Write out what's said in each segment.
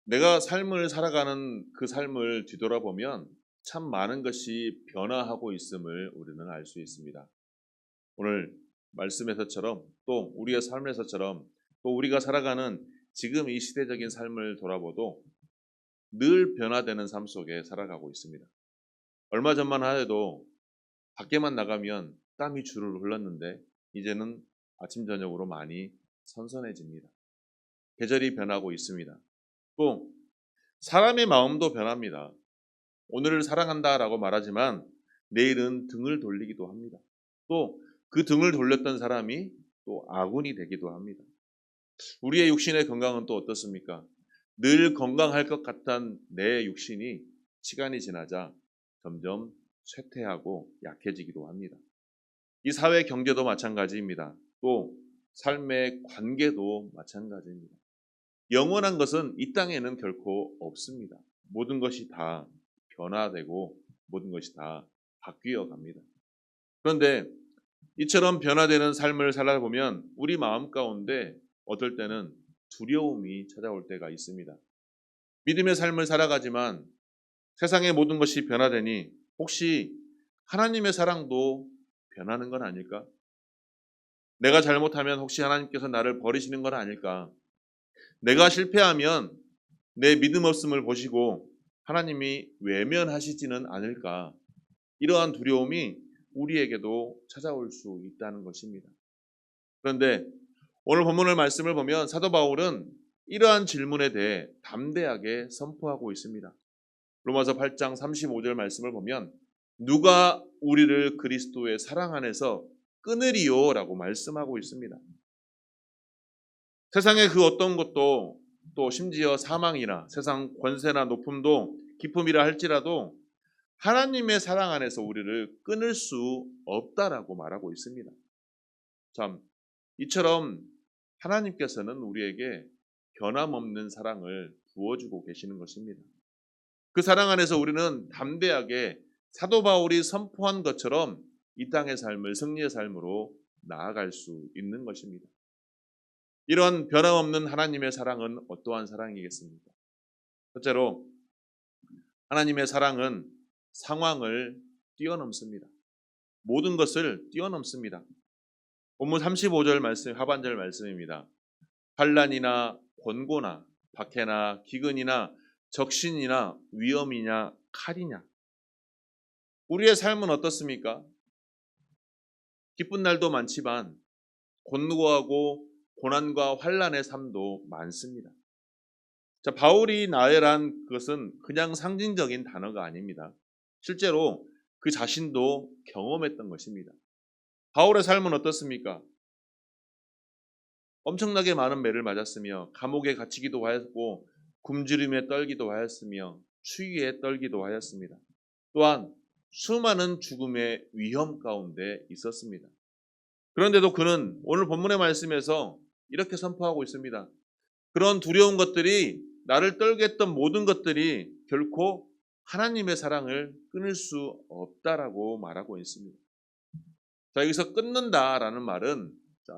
내가 삶을 살아가는 그 삶을 뒤돌아보면 참 많은 것이 변화하고 있음을 우리는 알 수 있습니다. 오늘 말씀에서처럼 또 우리의 삶에서처럼 또 우리가 살아가는 지금 이 시대적인 삶을 돌아봐도 늘 변화되는 삶 속에 살아가고 있습니다. 얼마 전만 하여도 밖에만 나가면 땀이 줄을 흘렀는데 이제는 아침 저녁으로 많이 선선해집니다. 계절이 변하고 있습니다. 또 사람의 마음도 변합니다. 오늘을 사랑한다라고 말하지만 내일은 등을 돌리기도 합니다. 또 그 등을 돌렸던 사람이 또 아군이 되기도 합니다. 우리의 육신의 건강은 또 어떻습니까? 늘 건강할 것 같던 내 육신이 시간이 지나자 점점 쇠퇴하고 약해지기도 합니다. 이 사회 경제도 마찬가지입니다. 또 삶의 관계도 마찬가지입니다. 영원한 것은 이 땅에는 결코 없습니다. 모든 것이 다 변화되고 모든 것이 다 바뀌어 갑니다. 그런데 이처럼 변화되는 삶을 살아보면 우리 마음 가운데 어떨 때는 두려움이 찾아올 때가 있습니다. 믿음의 삶을 살아가지만 세상의 모든 것이 변화되니 혹시 하나님의 사랑도 변하는 건 아닐까? 내가 잘못하면 혹시 하나님께서 나를 버리시는 건 아닐까? 내가 실패하면 내 믿음 없음을 보시고 하나님이 외면하시지는 않을까? 이러한 두려움이 우리에게도 찾아올 수 있다는 것입니다. 그런데 오늘 본문의 말씀을 보면 사도 바울은 이러한 질문에 대해 담대하게 선포하고 있습니다. 로마서 8장 35절 말씀을 보면 누가 우리를 그리스도의 사랑 안에서 끊으리요라고 말씀하고 있습니다. 세상의 그 어떤 것도 또 심지어 사망이나 세상 권세나 높음도 기쁨이라 할지라도 하나님의 사랑 안에서 우리를 끊을 수 없다라고 말하고 있습니다. 참 이처럼 하나님께서는 우리에게 변함없는 사랑을 부어주고 계시는 것입니다. 그 사랑 안에서 우리는 담대하게 사도 바울이 선포한 것처럼 이 땅의 삶을 승리의 삶으로 나아갈 수 있는 것입니다. 이런 변함없는 하나님의 사랑은 어떠한 사랑이겠습니까? 첫째로 하나님의 사랑은 상황을 뛰어넘습니다. 모든 것을 뛰어넘습니다. 본문 35절 말씀, 하반절 말씀입니다. 환난이나 권고나 박해나 기근이나 적신이나 위험이냐 칼이냐. 우리의 삶은 어떻습니까? 기쁜 날도 많지만 권고하고 고난과 환난의 삶도 많습니다. 자, 바울이 나열한 그것은 그냥 상징적인 단어가 아닙니다. 실제로 그 자신도 경험했던 것입니다. 바울의 삶은 어떻습니까? 엄청나게 많은 매를 맞았으며 감옥에 갇히기도 하였고 굶주림에 떨기도 하였으며 추위에 떨기도 하였습니다. 또한 수많은 죽음의 위험 가운데 있었습니다. 그런데도 그는 오늘 본문의 말씀에서 이렇게 선포하고 있습니다. 그런 두려운 것들이 나를 떨게 했던 모든 것들이 결코 하나님의 사랑을 끊을 수 없다라고 말하고 있습니다. 자, 여기서 끊는다라는 말은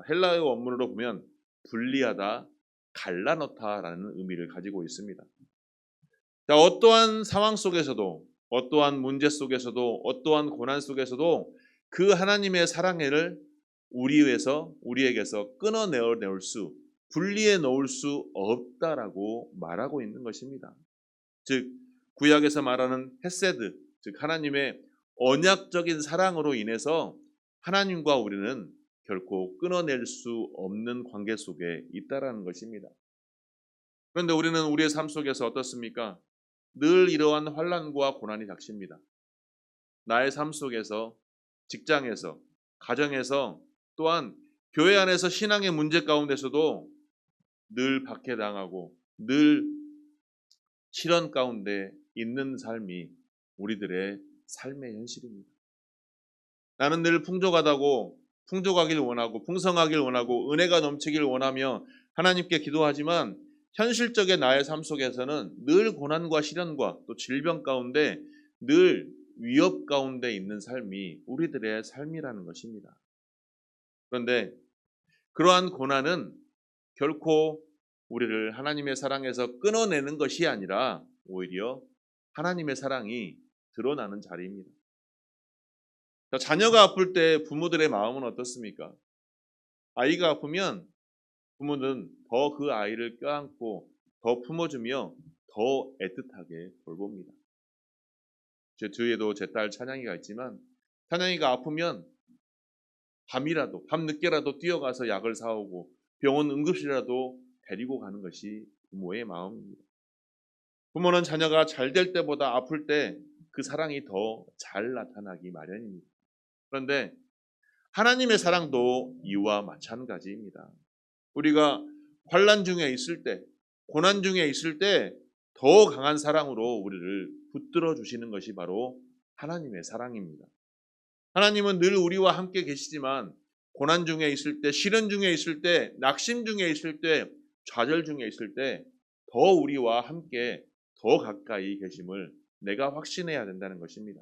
헬라어 원문으로 보면 분리하다, 갈라놓다라는 의미를 가지고 있습니다. 자, 어떠한 상황 속에서도 어떠한 문제 속에서도 어떠한 고난 속에서도 그 하나님의 사랑을 우리에게서 끊어내올 수 분리해 놓을 수 없다라고 말하고 있는 것입니다. 즉 구약에서 말하는 헤세드, 즉 하나님의 언약적인 사랑으로 인해서 하나님과 우리는 결코 끊어낼 수 없는 관계 속에 있다라는 것입니다. 그런데 우리는 우리의 삶 속에서 어떻습니까? 늘 이러한 환난과 고난이 닥칩니다. 나의 삶 속에서, 직장에서, 가정에서, 또한 교회 안에서 신앙의 문제 가운데서도 늘 박해당하고 늘 시련 가운데 있는 삶이 우리들의 삶의 현실입니다. 나는 늘 풍족하길 원하고 풍성하길 원하고 은혜가 넘치길 원하며 하나님께 기도하지만 현실적인 나의 삶 속에서는 늘 고난과 시련과 또 질병 가운데 늘 위협 가운데 있는 삶이 우리들의 삶이라는 것입니다. 그런데 그러한 고난은 결코 우리를 하나님의 사랑에서 끊어내는 것이 아니라 오히려 하나님의 사랑이 드러나는 자리입니다. 자, 자녀가 아플 때 부모들의 마음은 어떻습니까? 아이가 아프면 부모는 더 그 아이를 껴안고 더 품어주며 더 애틋하게 돌봅니다. 제 뒤에도 제 딸 찬양이가 있지만 찬양이가 아프면 밤늦게라도 뛰어가서 약을 사오고 병원 응급실이라도 데리고 가는 것이 부모의 마음입니다. 부모는 자녀가 잘 될 때보다 아플 때 그 사랑이 더 잘 나타나기 마련입니다. 그런데 하나님의 사랑도 이와 마찬가지입니다. 우리가 환난 중에 있을 때, 고난 중에 있을 때 더 강한 사랑으로 우리를 붙들어 주시는 것이 바로 하나님의 사랑입니다. 하나님은 늘 우리와 함께 계시지만 고난 중에 있을 때, 시련 중에 있을 때, 낙심 중에 있을 때, 좌절 중에 있을 때 더 우리와 함께 더 가까이 계심을 내가 확신해야 된다는 것입니다.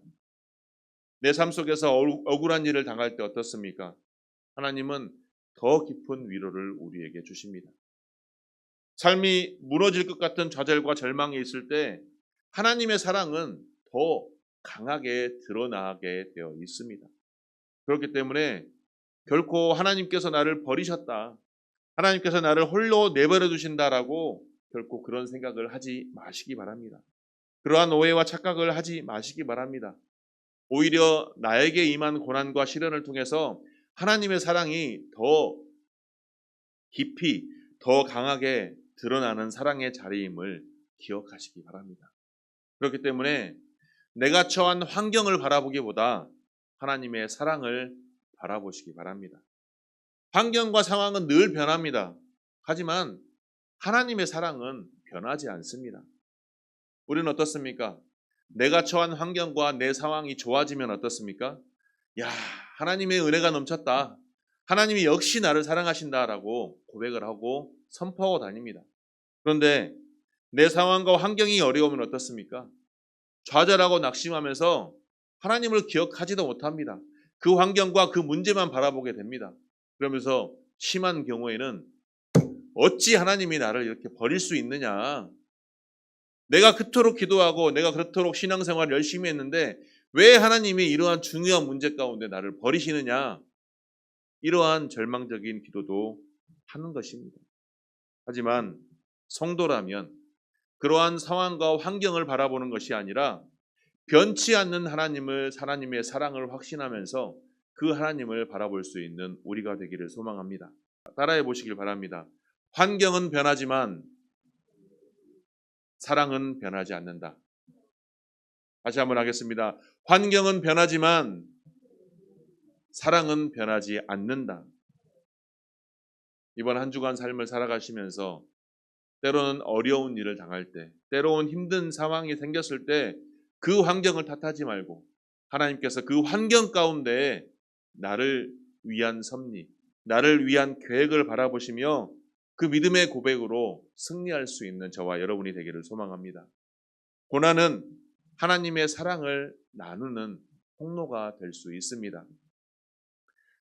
내 삶 속에서 억울한 일을 당할 때 어떻습니까? 하나님은 더 깊은 위로를 우리에게 주십니다. 삶이 무너질 것 같은 좌절과 절망이 있을 때 하나님의 사랑은 더 강하게 드러나게 되어 있습니다. 그렇기 때문에 결코 하나님께서 나를 버리셨다, 하나님께서 나를 홀로 내버려 두신다라고 결코 그런 생각을 하지 마시기 바랍니다. 그러한 오해와 착각을 하지 마시기 바랍니다. 오히려 나에게 임한 고난과 시련을 통해서 하나님의 사랑이 더 깊이, 더 강하게 드러나는 사랑의 자리임을 기억하시기 바랍니다. 그렇기 때문에 내가 처한 환경을 바라보기보다 하나님의 사랑을 바라보시기 바랍니다. 환경과 상황은 늘 변합니다. 하지만 하나님의 사랑은 변하지 않습니다. 우리는 어떻습니까? 내가 처한 환경과 내 상황이 좋아지면 어떻습니까? 야, 하나님의 은혜가 넘쳤다, 하나님이 역시 나를 사랑하신다라고 고백을 하고 선포하고 다닙니다. 그런데 내 상황과 환경이 어려우면 어떻습니까? 좌절하고 낙심하면서 하나님을 기억하지도 못합니다. 그 환경과 그 문제만 바라보게 됩니다. 그러면서 심한 경우에는 어찌 하나님이 나를 이렇게 버릴 수 있느냐, 내가 그토록 기도하고 내가 그토록 신앙생활을 열심히 했는데 왜 하나님이 이러한 중요한 문제 가운데 나를 버리시느냐, 이러한 절망적인 기도도 하는 것입니다. 하지만 성도라면 그러한 상황과 환경을 바라보는 것이 아니라 변치 않는 하나님의 사랑을 확신하면서 그 하나님을 바라볼 수 있는 우리가 되기를 소망합니다. 따라해 보시길 바랍니다. 환경은 변하지만 사랑은 변하지 않는다. 다시 한번 하겠습니다. 환경은 변하지만 사랑은 변하지 않는다. 이번 한 주간 삶을 살아가시면서 때로는 어려운 일을 당할 때, 때로는 힘든 상황이 생겼을 때 그 환경을 탓하지 말고 하나님께서 그 환경 가운데 나를 위한 섭리, 나를 위한 계획을 바라보시며 그 믿음의 고백으로 승리할 수 있는 저와 여러분이 되기를 소망합니다. 고난은 하나님의 사랑을 나누는 통로가 될 수 있습니다.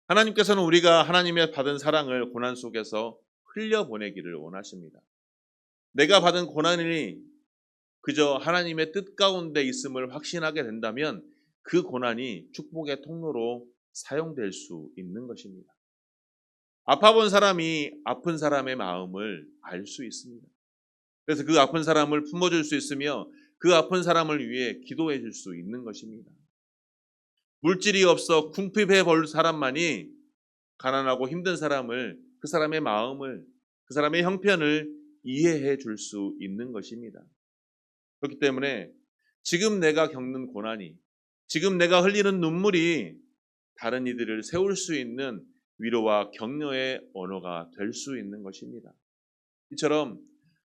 하나님께서는 우리가 하나님의 받은 사랑을 고난 속에서 흘려보내기를 원하십니다. 내가 받은 고난이 그저 하나님의 뜻 가운데 있음을 확신하게 된다면 그 고난이 축복의 통로로 사용될 수 있는 것입니다. 아파본 사람이 아픈 사람의 마음을 알 수 있습니다. 그래서 그 아픈 사람을 품어줄 수 있으며 그 아픈 사람을 위해 기도해 줄 수 있는 것입니다. 물질이 없어 궁핍해 볼 사람만이 가난하고 힘든 사람을, 그 사람의 마음을, 그 사람의 형편을 이해해 줄 수 있는 것입니다. 그렇기 때문에 지금 내가 겪는 고난이, 지금 내가 흘리는 눈물이 다른 이들을 세울 수 있는 위로와 격려의 언어가 될 수 있는 것입니다. 이처럼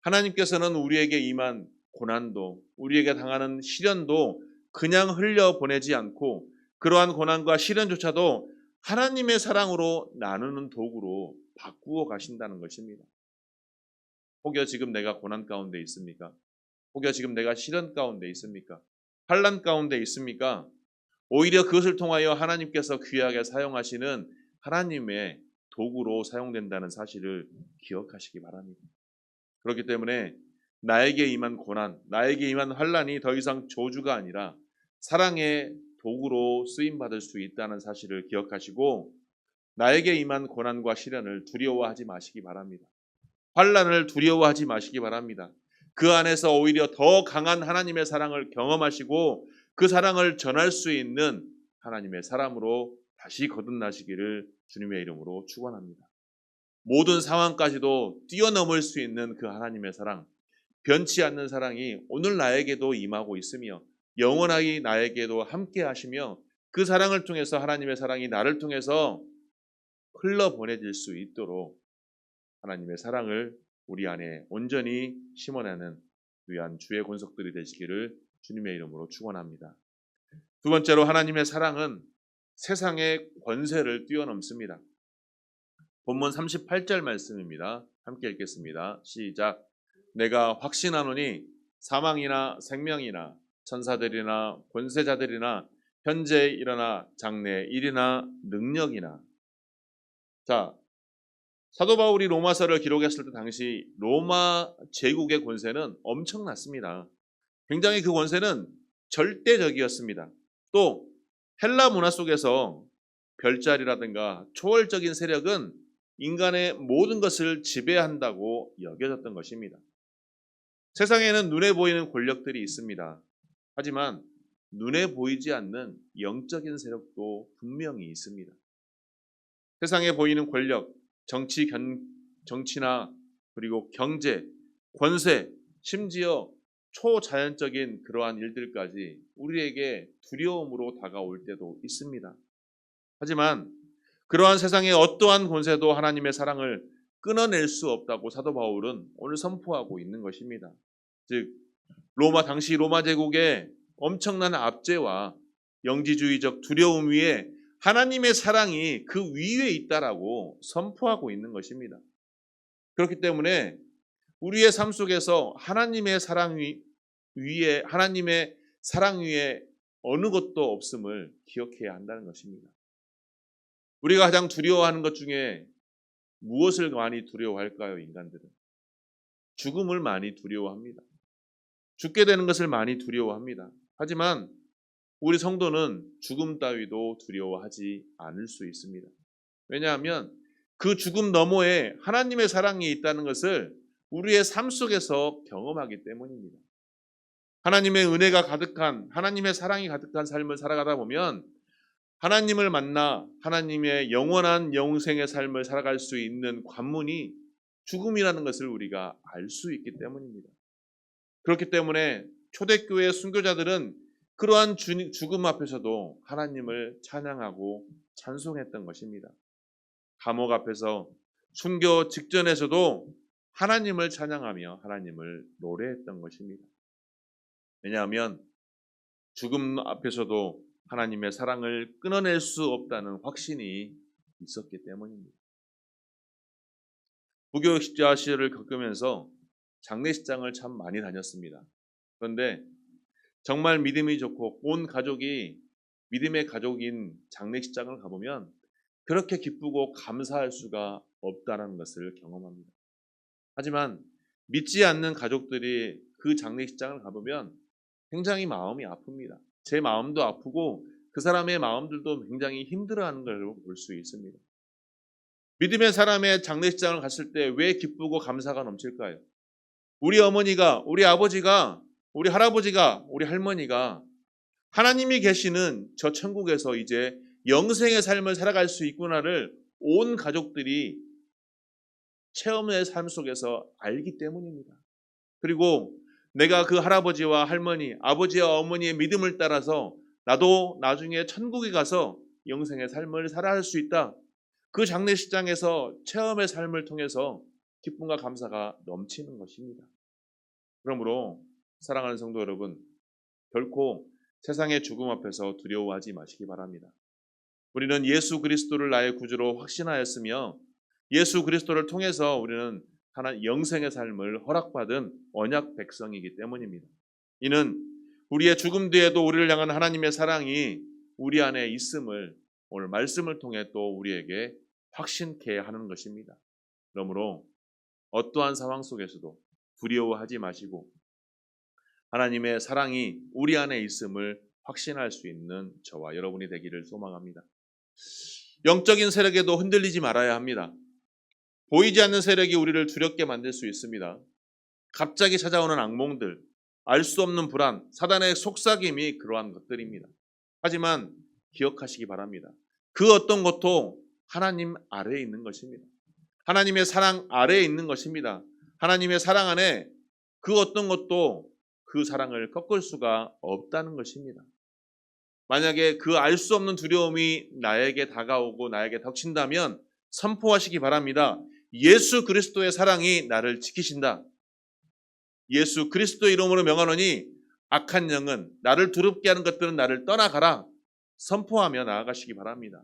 하나님께서는 우리에게 임한 고난도, 우리에게 당하는 시련도 그냥 흘려보내지 않고 그러한 고난과 시련조차도 하나님의 사랑으로 나누는 도구로 바꾸어 가신다는 것입니다. 혹여 지금 내가 고난 가운데 있습니까? 혹여 지금 내가 시련 가운데 있습니까? 환난 가운데 있습니까? 오히려 그것을 통하여 하나님께서 귀하게 사용하시는 하나님의 도구로 사용된다는 사실을 기억하시기 바랍니다. 그렇기 때문에 나에게 임한 고난, 나에게 임한 환난이 더 이상 저주가 아니라 사랑의 도구로 쓰임 받을 수 있다는 사실을 기억하시고 나에게 임한 고난과 시련을 두려워하지 마시기 바랍니다. 환난을 두려워하지 마시기 바랍니다. 그 안에서 오히려 더 강한 하나님의 사랑을 경험하시고 그 사랑을 전할 수 있는 하나님의 사람으로 다시 거듭나시기를 주님의 이름으로 축원합니다. 모든 상황까지도 뛰어넘을 수 있는 그 하나님의 사랑, 변치 않는 사랑이 오늘 나에게도 임하고 있으며 영원하게 나에게도 함께 하시며 그 사랑을 통해서 하나님의 사랑이 나를 통해서 흘러보내질 수 있도록 하나님의 사랑을 우리 안에 온전히 심어내는 위한 주의 권속들이 되시기를 주님의 이름으로 축원합니다. 두 번째로 하나님의 사랑은 세상의 권세를 뛰어넘습니다. 본문 38절 말씀입니다. 함께 읽겠습니다. 시작. 내가 확신하노니 사망이나 생명이나 천사들이나 권세자들이나 현재 일어나 장래 일이나 능력이나. 자, 사도 바울이 로마서를 기록했을 때 당시 로마 제국의 권세는 엄청났습니다. 굉장히 그 권세는 절대적이었습니다. 또 헬라 문화 속에서 별자리라든가 초월적인 세력은 인간의 모든 것을 지배한다고 여겨졌던 것입니다. 세상에는 눈에 보이는 권력들이 있습니다. 하지만 눈에 보이지 않는 영적인 세력도 분명히 있습니다. 세상에 보이는 권력, 정치나 그리고 경제, 권세, 심지어 초자연적인 그러한 일들까지 우리에게 두려움으로 다가올 때도 있습니다. 하지만 그러한 세상의 어떠한 권세도 하나님의 사랑을 끊어낼 수 없다고 사도 바울은 오늘 선포하고 있는 것입니다. 즉 당시 로마 제국의 엄청난 압제와 영지주의적 두려움 위에 하나님의 사랑이 그 위에 있다라고 선포하고 있는 것입니다. 그렇기 때문에 우리의 삶 속에서 하나님의 사랑 위에 어느 것도 없음을 기억해야 한다는 것입니다. 우리가 가장 두려워하는 것 중에 무엇을 많이 두려워할까요? 인간들은 죽음을 많이 두려워합니다. 죽게 되는 것을 많이 두려워합니다. 하지만 우리 성도는 죽음 따위도 두려워하지 않을 수 있습니다. 왜냐하면 그 죽음 너머에 하나님의 사랑이 있다는 것을 우리의 삶 속에서 경험하기 때문입니다. 하나님의 은혜가 가득한, 하나님의 사랑이 가득한 삶을 살아가다 보면 하나님을 만나 하나님의 영원한 영생의 삶을 살아갈 수 있는 관문이 죽음이라는 것을 우리가 알 수 있기 때문입니다. 그렇기 때문에 초대교회 순교자들은 그러한 죽음 앞에서도 하나님을 찬양하고 찬송했던 것입니다. 감옥 앞에서 순교 직전에서도 하나님을 찬양하며 하나님을 노래했던 것입니다. 왜냐하면 죽음 앞에서도 하나님의 사랑을 끊어낼 수 없다는 확신이 있었기 때문입니다. 부교육자 시절을 겪으면서 장례식장을 참 많이 다녔습니다. 그런데 정말 믿음이 좋고 온 가족이 믿음의 가족인 장례식장을 가보면 그렇게 기쁘고 감사할 수가 없다는 것을 경험합니다. 하지만 믿지 않는 가족들이 그 장례식장을 가보면 굉장히 마음이 아픕니다. 제 마음도 아프고 그 사람의 마음들도 굉장히 힘들어하는 걸 볼 수 있습니다. 믿음의 사람의 장례식장을 갔을 때 왜 기쁘고 감사가 넘칠까요? 우리 어머니가, 우리 아버지가, 우리 할아버지가, 우리 할머니가 하나님이 계시는 저 천국에서 이제 영생의 삶을 살아갈 수 있구나를 온 가족들이 체험의 삶 속에서 알기 때문입니다. 그리고 내가 그 할아버지와 할머니, 아버지와 어머니의 믿음을 따라서 나도 나중에 천국에 가서 영생의 삶을 살아갈 수 있다. 그 장례식장에서 체험의 삶을 통해서 기쁨과 감사가 넘치는 것입니다. 그러므로 사랑하는 성도 여러분, 결코 세상의 죽음 앞에서 두려워하지 마시기 바랍니다. 우리는 예수 그리스도를 나의 구주로 확신하였으며 예수 그리스도를 통해서 우리는 하나님 영생의 삶을 허락받은 언약 백성이기 때문입니다. 이는 우리의 죽음 뒤에도 우리를 향한 하나님의 사랑이 우리 안에 있음을 오늘 말씀을 통해 또 우리에게 확신케 하는 것입니다. 그러므로 어떠한 상황 속에서도 두려워하지 마시고 하나님의 사랑이 우리 안에 있음을 확신할 수 있는 저와 여러분이 되기를 소망합니다. 영적인 세력에도 흔들리지 말아야 합니다. 보이지 않는 세력이 우리를 두렵게 만들 수 있습니다. 갑자기 찾아오는 악몽들, 알 수 없는 불안, 사단의 속삭임이 그러한 것들입니다. 하지만 기억하시기 바랍니다. 그 어떤 것도 하나님 아래에 있는 것입니다. 하나님의 사랑 아래에 있는 것입니다. 하나님의 사랑 안에 그 어떤 것도 그 사랑을 꺾을 수가 없다는 것입니다. 만약에 그 알 수 없는 두려움이 나에게 다가오고 나에게 닥친다면 선포하시기 바랍니다. 예수 그리스도의 사랑이 나를 지키신다. 예수 그리스도의 이름으로 명하노니 악한 영은 나를 두렵게 하는 것들은 나를 떠나가라. 선포하며 나아가시기 바랍니다.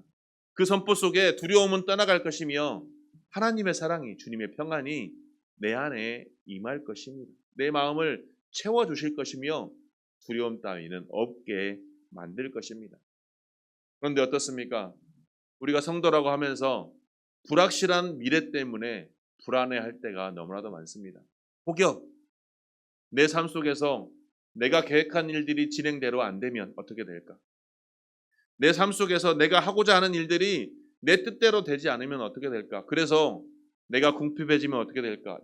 그 선포 속에 두려움은 떠나갈 것이며 하나님의 사랑이 주님의 평안이 내 안에 임할 것입니다. 내 마음을 채워주실 것이며 두려움 따위는 없게 만들 것입니다. 그런데 어떻습니까? 우리가 성도라고 하면서 불확실한 미래 때문에 불안해할 때가 너무나도 많습니다. 혹여 내 삶 속에서 내가 계획한 일들이 진행대로 안 되면 어떻게 될까? 내 삶 속에서 내가 하고자 하는 일들이 내 뜻대로 되지 않으면 어떻게 될까? 그래서 내가 궁핍해지면 어떻게 될까?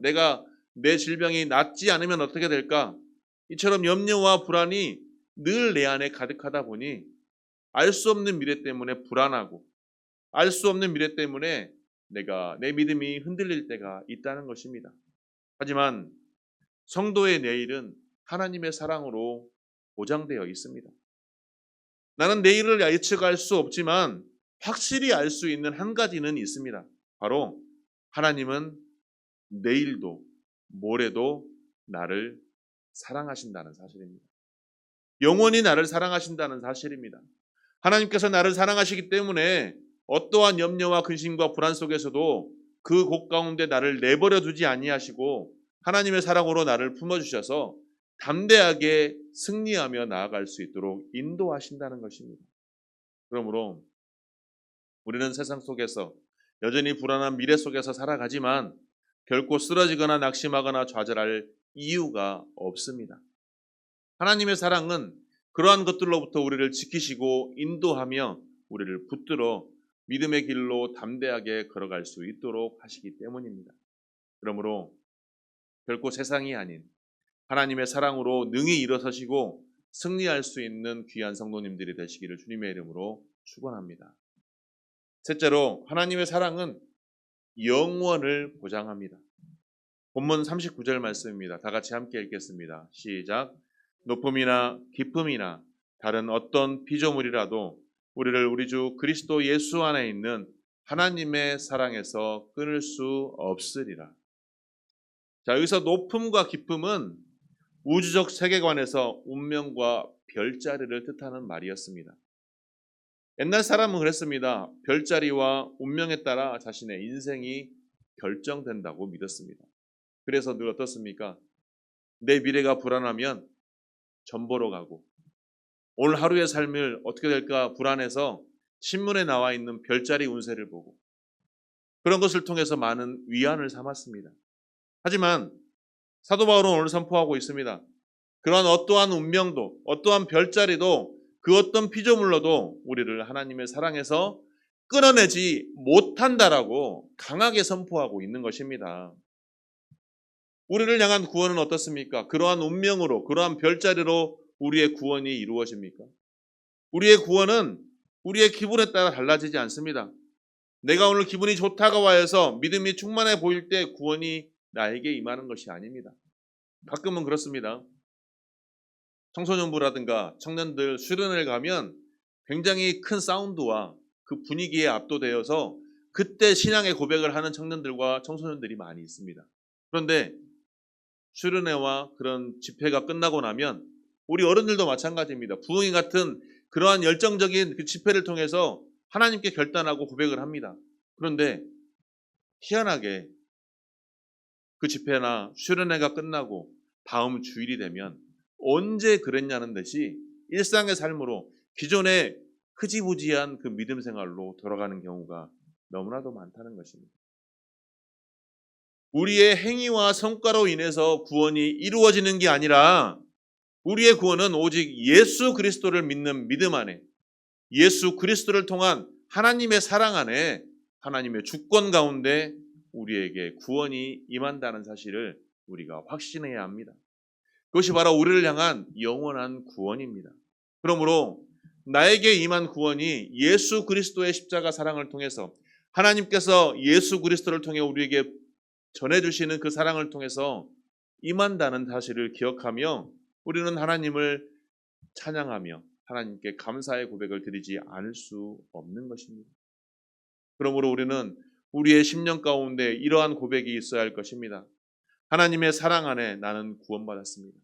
내 질병이 낫지 않으면 어떻게 될까? 이처럼 염려와 불안이 늘 내 안에 가득하다 보니 알 수 없는 미래 때문에 불안하고 알 수 없는 미래 때문에 내 믿음이 흔들릴 때가 있다는 것입니다. 하지만 성도의 내일은 하나님의 사랑으로 보장되어 있습니다. 나는 내일을 예측할 수 없지만 확실히 알 수 있는 한 가지는 있습니다. 바로 하나님은 내일도 모레도 나를 사랑하신다는 사실입니다. 영원히 나를 사랑하신다는 사실입니다. 하나님께서 나를 사랑하시기 때문에 어떠한 염려와 근심과 불안 속에서도 그 곳 가운데 나를 내버려 두지 아니하시고 하나님의 사랑으로 나를 품어주셔서 담대하게 승리하며 나아갈 수 있도록 인도하신다는 것입니다. 그러므로 우리는 세상 속에서 여전히 불안한 미래 속에서 살아가지만 결코 쓰러지거나 낙심하거나 좌절할 이유가 없습니다. 하나님의 사랑은 그러한 것들로부터 우리를 지키시고 인도하며 우리를 붙들어 믿음의 길로 담대하게 걸어갈 수 있도록 하시기 때문입니다. 그러므로 결코 세상이 아닌 하나님의 사랑으로 능히 일어서시고 승리할 수 있는 귀한 성도님들이 되시기를 주님의 이름으로 축원합니다. 셋째로 하나님의 사랑은 영원을 보장합니다. 본문 39절 말씀입니다. 다 같이 함께 읽겠습니다. 시작. 높음이나 깊음이나 다른 어떤 피조물이라도 우리를 우리 주 그리스도 예수 안에 있는 하나님의 사랑에서 끊을 수 없으리라. 자, 여기서 높음과 깊음은 우주적 세계관에서 운명과 별자리를 뜻하는 말이었습니다. 옛날 사람은 그랬습니다. 별자리와 운명에 따라 자신의 인생이 결정된다고 믿었습니다. 그래서 늘 어떻습니까? 내 미래가 불안하면 점 보러 가고 오늘 하루의 삶을 어떻게 될까 불안해서 신문에 나와 있는 별자리 운세를 보고 그런 것을 통해서 많은 위안을 삼았습니다. 하지만 사도 바울은 오늘 선포하고 있습니다. 그러한 어떠한 운명도 어떠한 별자리도 그 어떤 피조물로도 우리를 하나님의 사랑에서 끊어내지 못한다라고 강하게 선포하고 있는 것입니다. 우리를 향한 구원은 어떻습니까? 그러한 운명으로 그러한 별자리로 우리의 구원이 이루어집니까? 우리의 구원은 우리의 기분에 따라 달라지지 않습니다. 내가 오늘 기분이 좋다고 해서 믿음이 충만해 보일 때 구원이 나에게 임하는 것이 아닙니다. 가끔은 그렇습니다. 청소년부라든가 청년들 수련회를 가면 굉장히 큰 사운드와 그 분위기에 압도되어서 그때 신앙의 고백을 하는 청년들과 청소년들이 많이 있습니다. 그런데 수련회와 그런 집회가 끝나고 나면 우리 어른들도 마찬가지입니다. 부흥회 같은 그러한 열정적인 그 집회를 통해서 하나님께 결단하고 고백을 합니다. 그런데 희한하게 그 집회나 수련회가 끝나고 다음 주일이 되면 언제 그랬냐는 듯이 일상의 삶으로 기존의 흐지부지한 그 믿음 생활로 돌아가는 경우가 너무나도 많다는 것입니다. 우리의 행위와 성과로 인해서 구원이 이루어지는 게 아니라 우리의 구원은 오직 예수 그리스도를 믿는 믿음 안에, 예수 그리스도를 통한 하나님의 사랑 안에, 하나님의 주권 가운데 우리에게 구원이 임한다는 사실을 우리가 확신해야 합니다. 그것이 바로 우리를 향한 영원한 구원입니다. 그러므로 나에게 임한 구원이 예수 그리스도의 십자가 사랑을 통해서, 하나님께서 예수 그리스도를 통해 우리에게 전해주시는 그 사랑을 통해서 임한다는 사실을 기억하며 우리는 하나님을 찬양하며 하나님께 감사의 고백을 드리지 않을 수 없는 것입니다. 그러므로 우리는 우리의 심령 가운데 이러한 고백이 있어야 할 것입니다. 하나님의 사랑 안에 나는 구원받았습니다.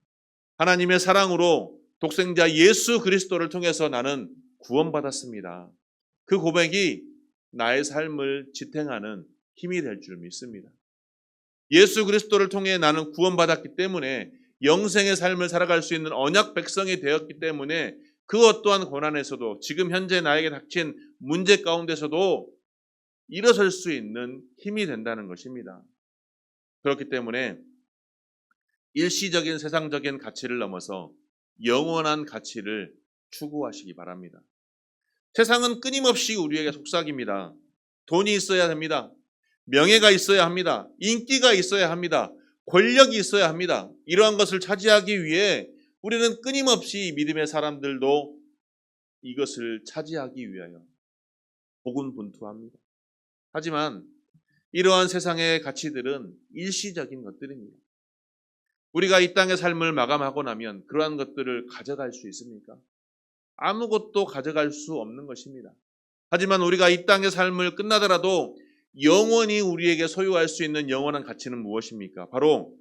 하나님의 사랑으로 독생자 예수 그리스도를 통해서 나는 구원받았습니다. 그 고백이 나의 삶을 지탱하는 힘이 될 줄 믿습니다. 예수 그리스도를 통해 나는 구원받았기 때문에 영생의 삶을 살아갈 수 있는 언약 백성이 되었기 때문에 그 어떠한 고난에서도, 지금 현재 나에게 닥친 문제 가운데서도 일어설 수 있는 힘이 된다는 것입니다. 그렇기 때문에 일시적인 세상적인 가치를 넘어서 영원한 가치를 추구하시기 바랍니다. 세상은 끊임없이 우리에게 속삭입니다. 돈이 있어야 됩니다. 명예가 있어야 합니다. 인기가 있어야 합니다. 권력이 있어야 합니다. 이러한 것을 차지하기 위해 우리는 끊임없이 믿음의 사람들도 이것을 차지하기 위하여 고군분투합니다. 하지만 이러한 세상의 가치들은 일시적인 것들입니다. 우리가 이 땅의 삶을 마감하고 나면 그러한 것들을 가져갈 수 있습니까? 아무것도 가져갈 수 없는 것입니다. 하지만 우리가 이 땅의 삶을 끝나더라도 영원히 우리에게 소유할 수 있는 영원한 가치는 무엇입니까? 바로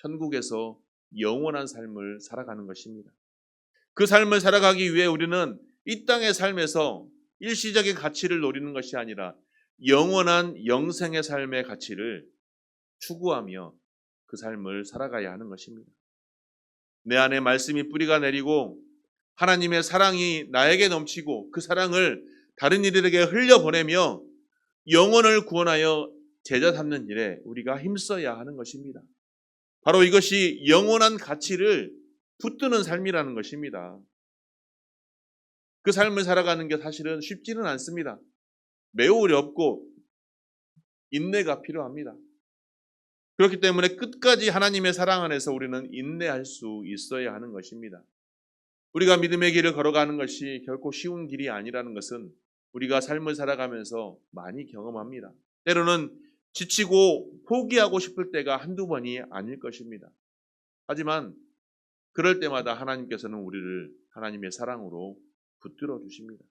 천국에서 영원한 삶을 살아가는 것입니다. 그 삶을 살아가기 위해 우리는 이 땅의 삶에서 일시적인 가치를 노리는 것이 아니라 영원한 영생의 삶의 가치를 추구하며 그 삶을 살아가야 하는 것입니다. 내 안에 말씀이 뿌리가 내리고 하나님의 사랑이 나에게 넘치고 그 사랑을 다른 이들에게 흘려보내며 영혼을 구원하여 제자 삼는 일에 우리가 힘써야 하는 것입니다. 바로 이것이 영원한 가치를 붙드는 삶이라는 것입니다. 그 삶을 살아가는 게 사실은 쉽지는 않습니다. 매우 어렵고 인내가 필요합니다. 그렇기 때문에 끝까지 하나님의 사랑 안에서 우리는 인내할 수 있어야 하는 것입니다. 우리가 믿음의 길을 걸어가는 것이 결코 쉬운 길이 아니라는 것은 우리가 삶을 살아가면서 많이 경험합니다. 때로는 지치고 포기하고 싶을 때가 한두 번이 아닐 것입니다. 하지만 그럴 때마다 하나님께서는 우리를 하나님의 사랑으로 붙들어 주십니다.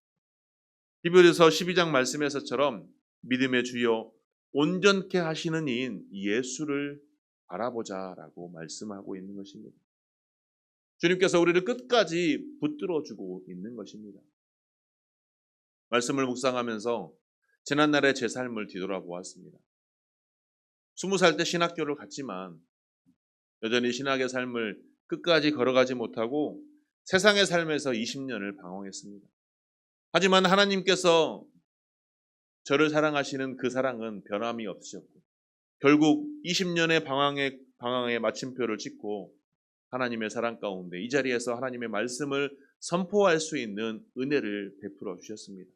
히브리서 12장 말씀에서처럼 믿음의 주여 온전케 하시는 이인 예수를 바라보자라고 말씀하고 있는 것입니다. 주님께서 우리를 끝까지 붙들어주고 있는 것입니다. 말씀을 묵상하면서 지난날의 제 삶을 뒤돌아보았습니다. 20살 때 신학교를 갔지만 여전히 신학의 삶을 끝까지 걸어가지 못하고 세상의 삶에서 20년을 방황했습니다. 하지만 하나님께서 저를 사랑하시는 그 사랑은 변함이 없으셨고 결국 20년의 방황의 마침표를 찍고 하나님의 사랑 가운데 이 자리에서 하나님의 말씀을 선포할 수 있는 은혜를 베풀어 주셨습니다.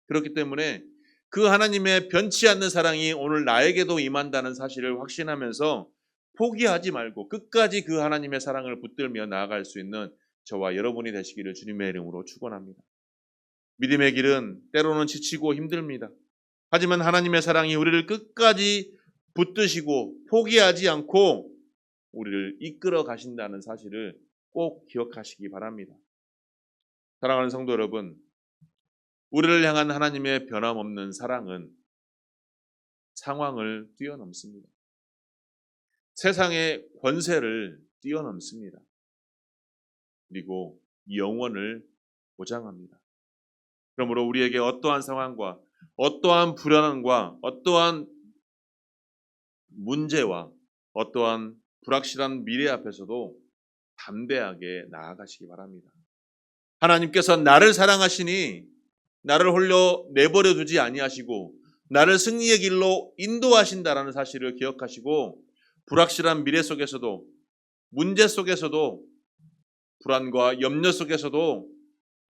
그렇기 때문에 그 하나님의 변치 않는 사랑이 오늘 나에게도 임한다는 사실을 확신하면서 포기하지 말고 끝까지 그 하나님의 사랑을 붙들며 나아갈 수 있는 저와 여러분이 되시기를 주님의 이름으로 축원합니다. 믿음의 길은 때로는 지치고 힘듭니다. 하지만 하나님의 사랑이 우리를 끝까지 붙드시고 포기하지 않고 우리를 이끌어 가신다는 사실을 꼭 기억하시기 바랍니다. 사랑하는 성도 여러분, 우리를 향한 하나님의 변함없는 사랑은 상황을 뛰어넘습니다. 세상의 권세를 뛰어넘습니다. 그리고 영원을 보장합니다. 그러므로 우리에게 어떠한 상황과 어떠한 불안함과 어떠한 문제와 어떠한 불확실한 미래 앞에서도 담대하게 나아가시기 바랍니다. 하나님께서 나를 사랑하시니 나를 홀로 내버려 두지 아니하시고 나를 승리의 길로 인도하신다라는 사실을 기억하시고 불확실한 미래 속에서도 문제 속에서도 불안과 염려 속에서도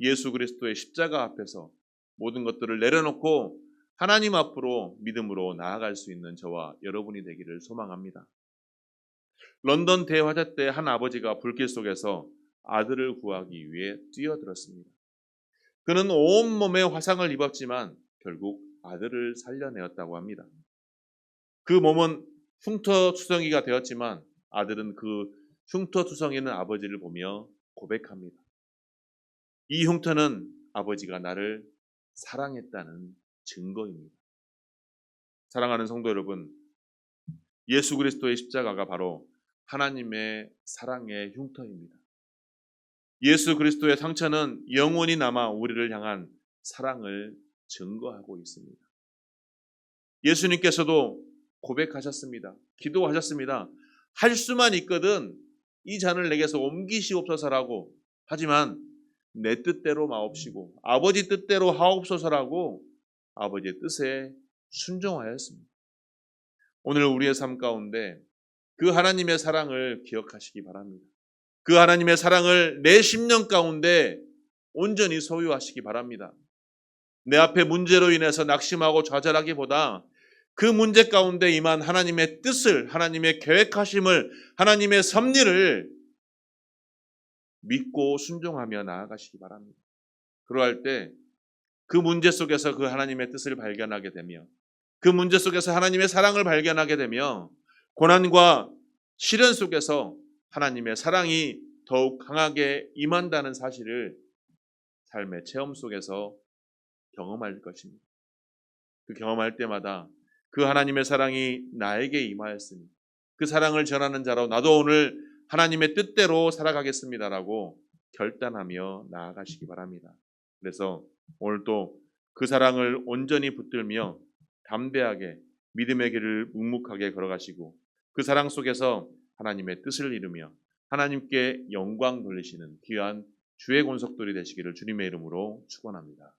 예수 그리스도의 십자가 앞에서 모든 것들을 내려놓고 하나님 앞으로 믿음으로 나아갈 수 있는 저와 여러분이 되기를 소망합니다. 런던 대화재 때 한 아버지가 불길 속에서 아들을 구하기 위해 뛰어들었습니다. 그는 온몸에 화상을 입었지만 결국 아들을 살려내었다고 합니다. 그 몸은 흉터투성이가 되었지만 아들은 그 흉터투성이는 아버지를 보며 고백합니다. 이 흉터는 아버지가 나를 사랑했다는 증거입니다. 사랑하는 성도 여러분, 예수 그리스도의 십자가가 바로 하나님의 사랑의 흉터입니다. 예수 그리스도의 상처는 영원히 남아 우리를 향한 사랑을 증거하고 있습니다. 예수님께서도 고백하셨습니다. 기도하셨습니다. 할 수만 있거든 이 잔을 내게서 옮기시옵소서라고. 하지만 내 뜻대로 마옵시고 아버지 뜻대로 하옵소서라고 아버지의 뜻에 순종하였습니다. 오늘 우리의 삶 가운데 그 하나님의 사랑을 기억하시기 바랍니다. 그 하나님의 사랑을 내 심령 가운데 온전히 소유하시기 바랍니다. 내 앞에 문제로 인해서 낙심하고 좌절하기보다 그 문제 가운데 임한 하나님의 뜻을, 하나님의 계획하심을, 하나님의 섭리를 믿고 순종하며 나아가시기 바랍니다. 그러할 때 그 문제 속에서 그 하나님의 뜻을 발견하게 되며 그 문제 속에서 하나님의 사랑을 발견하게 되며 고난과 시련 속에서 하나님의 사랑이 더욱 강하게 임한다는 사실을 삶의 체험 속에서 경험할 것입니다. 그 경험할 때마다 그 하나님의 사랑이 나에게 임하였으니 그 사랑을 전하는 자로 나도 오늘 하나님의 뜻대로 살아가겠습니다라고 결단하며 나아가시기 바랍니다. 그래서 오늘 또 그 사랑을 온전히 붙들며 담대하게 믿음의 길을 묵묵하게 걸어가시고 그 사랑 속에서 하나님의 뜻을 이루며 하나님께 영광 돌리시는 귀한 주의 권속들이 되시기를 주님의 이름으로 축원합니다.